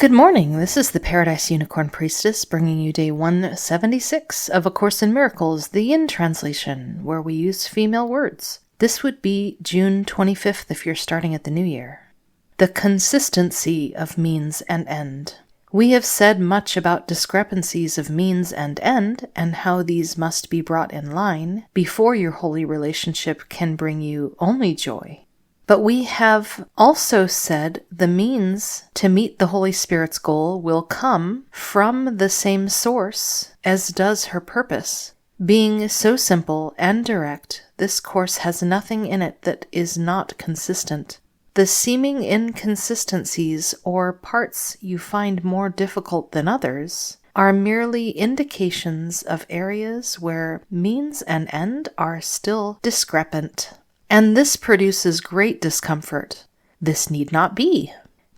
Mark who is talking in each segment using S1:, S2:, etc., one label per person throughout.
S1: Good morning. This is the Paradise Unicorn Priestess bringing you day 176 of A Course in Miracles, the Yin translation, where we use female words. This would be June 25th if you're starting at the new year. The consistency of means and end. We have said much about discrepancies of means and end and how these must be brought in line before your holy relationship can bring you only joy. But we have also said the means to meet the Holy Spirit's goal will come from the same source as does her purpose. Being so simple and direct, this course has nothing in it that is not consistent. The seeming inconsistencies or parts you find more difficult than others are merely indications of areas where means and end are still discrepant. And this produces great discomfort. This need not be.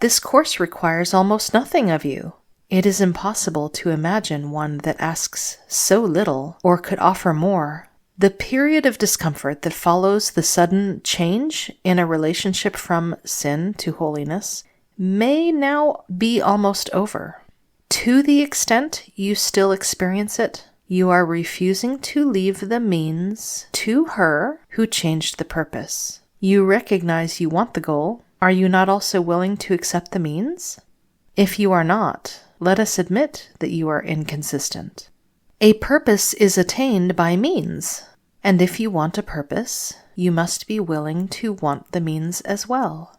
S1: This course requires almost nothing of you. It is impossible to imagine one that asks so little or could offer more. The period of discomfort that follows the sudden change in a relationship from sin to holiness may now be almost over. To the extent you still experience it, you are refusing to leave the means to her who changed the purpose. You recognize you want the goal. Are you not also willing to accept the means? If you are not, let us admit that you are inconsistent. A purpose is attained by means, and if you want a purpose, you must be willing to want the means as well.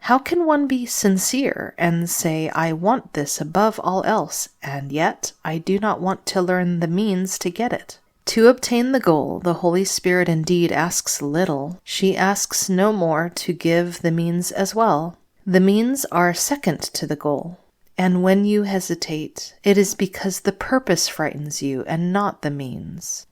S1: How can one be sincere and say, I want this above all else, and yet I do not want to learn the means to get it? To obtain the goal, the Holy Spirit indeed asks little. She asks no more to give the means as well. The means are second to the goal. And when you hesitate, it is because the purpose frightens you and not the means.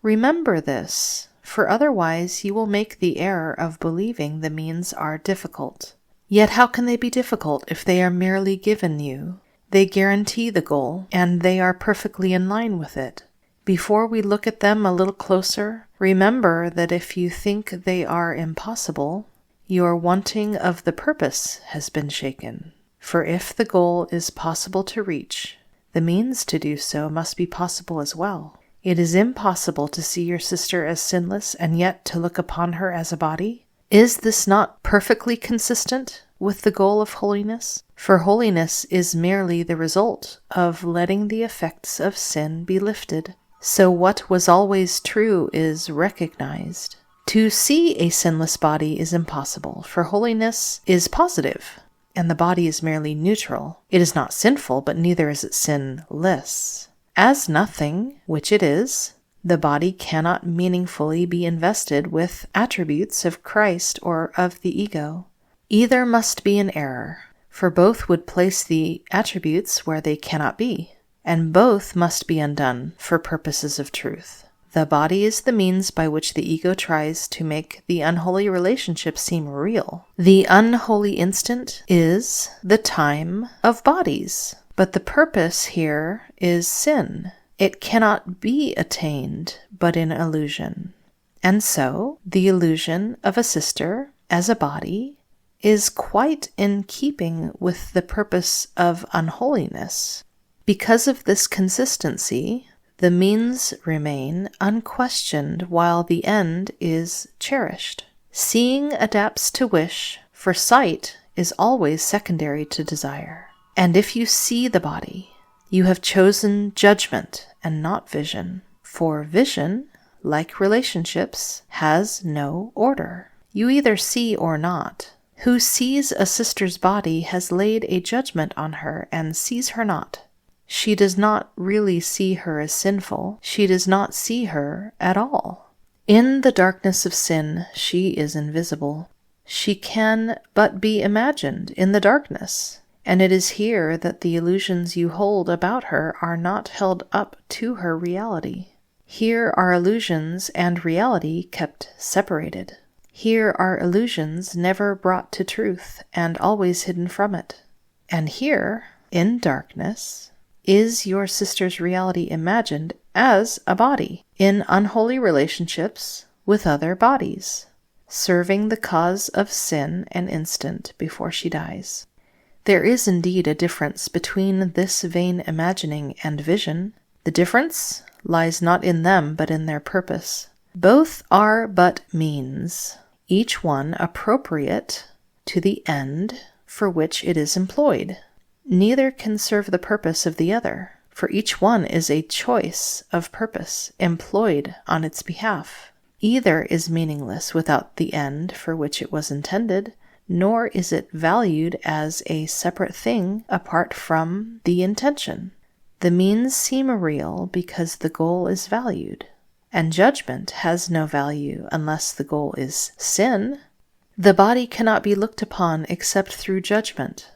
S1: Remember this, for otherwise you will make the error of believing the means are difficult. Yet how can they be difficult if they are merely given you? They guarantee the goal, and they are perfectly in line with it. Before we look at them a little closer, remember that if you think they are impossible, your wanting of the purpose has been shaken. For if the goal is possible to reach, the means to do so must be possible as well. It is impossible to see your sister as sinless and yet to look upon her as a body. Is this not perfectly consistent with the goal of holiness? For holiness is merely the result of letting the effects of sin be lifted. So what was always true is recognized. To see a sinless body is impossible, for holiness is positive, and the body is merely neutral. It is not sinful, but neither is it sinless. As nothing, which it is, the body cannot meaningfully be invested with attributes of Christ or of the ego. Either must be an error, for both would place the attributes where they cannot be, and both must be undone for purposes of truth. The body is the means by which the ego tries to make the unholy relationship seem real. The unholy instant is the time of bodies, but the purpose here is sin. It cannot be attained but in illusion. And so, the illusion of a sister as a body is quite in keeping with the purpose of unholiness. Because of this consistency, the means remain unquestioned while the end is cherished. Seeing adapts to wish, for sight is always secondary to desire. And if you see the body, you have chosen judgment and not vision, for vision, like relationships, has no order. You either see or not. Who sees a sister's body has laid a judgment on her and sees her not. She does not really see her as sinful. She does not see her at all. In the darkness of sin, she is invisible. She can but be imagined in the darkness. And it is here that the illusions you hold about her are not held up to her reality. Here are illusions and reality kept separated. Here are illusions never brought to truth and always hidden from it. And here, in darkness, is your sister's reality imagined as a body in unholy relationships with other bodies, serving the cause of sin an instant before she dies. There is indeed a difference between this vain imagining and vision. The difference lies not in them, but in their purpose. Both are but means, each one appropriate to the end for which it is employed. Neither can serve the purpose of the other, for each one is a choice of purpose employed on its behalf. Either is meaningless without the end for which it was intended, nor is it valued as a separate thing apart from the intention. The means seem real because the goal is valued, and judgment has no value unless the goal is sin. The body cannot be looked upon except through judgment.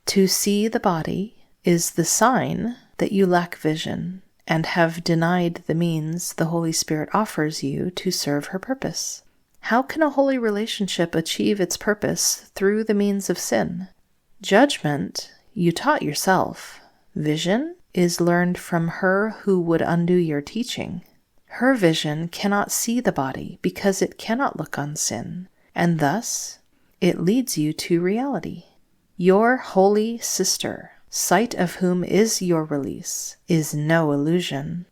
S1: To see the body is the sign that you lack vision and have denied the means the Holy Spirit offers you to serve her purpose. How can a holy relationship achieve its purpose through the means of sin? Judgment you taught yourself. Vision is learned from her who would undo your teaching. Her vision cannot see the body because it cannot look on sin, and thus it leads you to reality. Your holy sister, sight of whom is your release, is no illusion.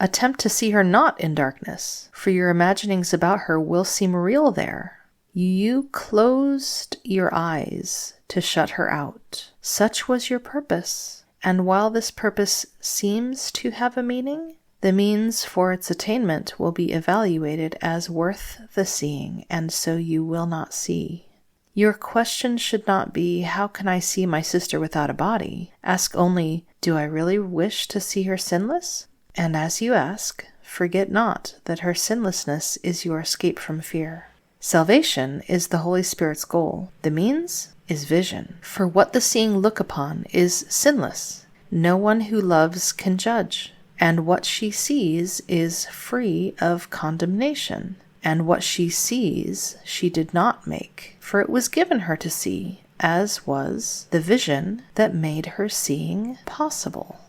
S1: Attempt to see her not in darkness, for your imaginings about her will seem real there. You closed your eyes to shut her out. Such was your purpose, and while this purpose seems to have a meaning, the means for its attainment will be evaluated as worth the seeing, and so you will not see. Your question should not be, how can I see my sister without a body? Ask only, do I really wish to see her sinless? And as you ask, forget not that her sinlessness is your escape from fear. Salvation is the Holy Spirit's goal. The means is vision. For what the seeing look upon is sinless. No one who loves can judge, and what she sees is free of condemnation. And what she sees she did not make, for it was given her to see, as was the vision that made her seeing possible.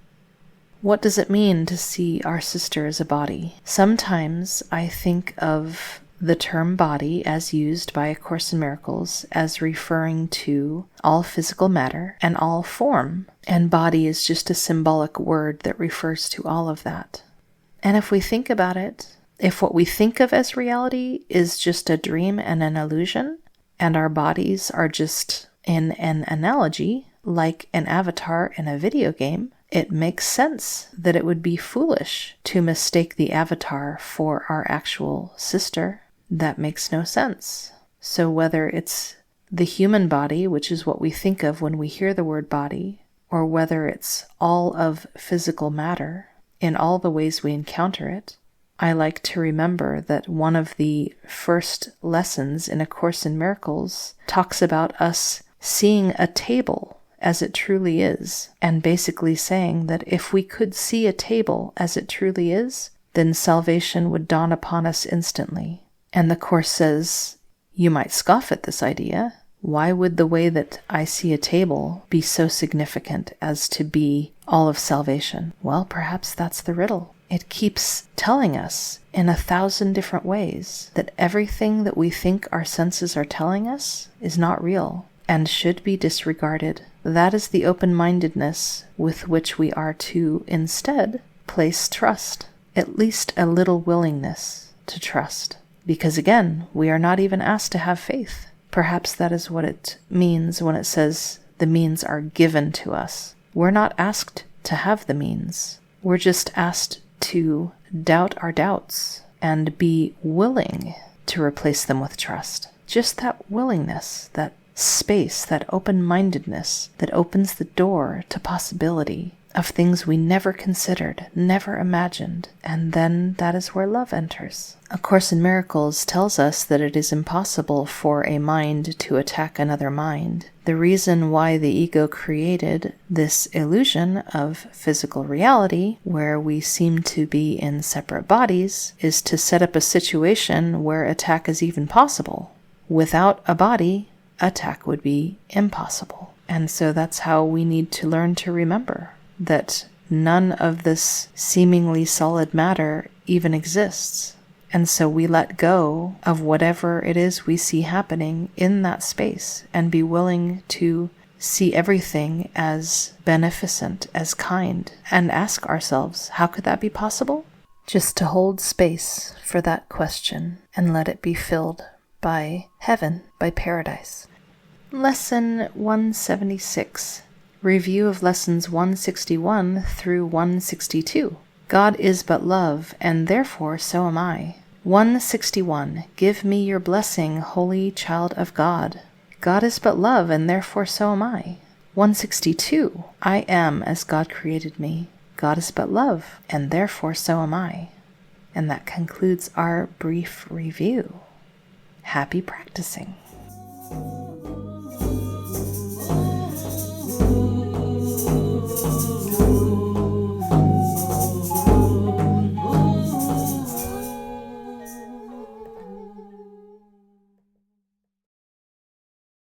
S1: What does it mean to see our sister as a body? Sometimes I think of the term body as used by A Course in Miracles as referring to all physical matter and all form, and body is just a symbolic word that refers to all of that. And if we think about it, if what we think of as reality is just a dream and an illusion, and our bodies are just in an analogy, like an avatar in a video game, it makes sense that it would be foolish to mistake the avatar for our actual sister. That makes no sense. So whether it's the human body, which is what we think of when we hear the word body, or whether it's all of physical matter in all the ways we encounter it, I like to remember that one of the first lessons in A Course in Miracles talks about us seeing a table as it truly is, and basically saying that if we could see a table as it truly is, then salvation would dawn upon us instantly. And the Course says, you might scoff at this idea. Why would the way that I see a table be so significant as to be all of salvation? Well, perhaps that's the riddle. It keeps telling us in 1,000 different ways that everything that we think our senses are telling us is not real and should be disregarded. That is the open-mindedness with which we are to instead place trust, at least a little willingness to trust. Because again, we are not even asked to have faith. Perhaps that is what it means when it says the means are given to us. We're not asked to have the means. We're just asked to doubt our doubts and be willing to replace them with trust. Just that willingness, that space, that open-mindedness that opens the door to possibility of things we never considered, never imagined, and then that is where love enters. A Course in Miracles tells us that it is impossible for a mind to attack another mind. The reason why the ego created this illusion of physical reality, where we seem to be in separate bodies, is to set up a situation where attack is even possible. Without a body, attack would be impossible. And so that's how we need to learn to remember that none of this seemingly solid matter even exists. And so we let go of whatever it is we see happening in that space and be willing to see everything as beneficent, as kind, and ask ourselves, how could that be possible? Just to hold space for that question and let it be filled by heaven, by paradise. Lesson 176. Review of lessons 161 through 162. God is but love, and therefore so am I. 161. Give me your blessing, holy child of God. God is but love, and therefore so am I. 162. I am as God created me. God is but love, and therefore so am I. And that concludes our brief review. Happy practicing.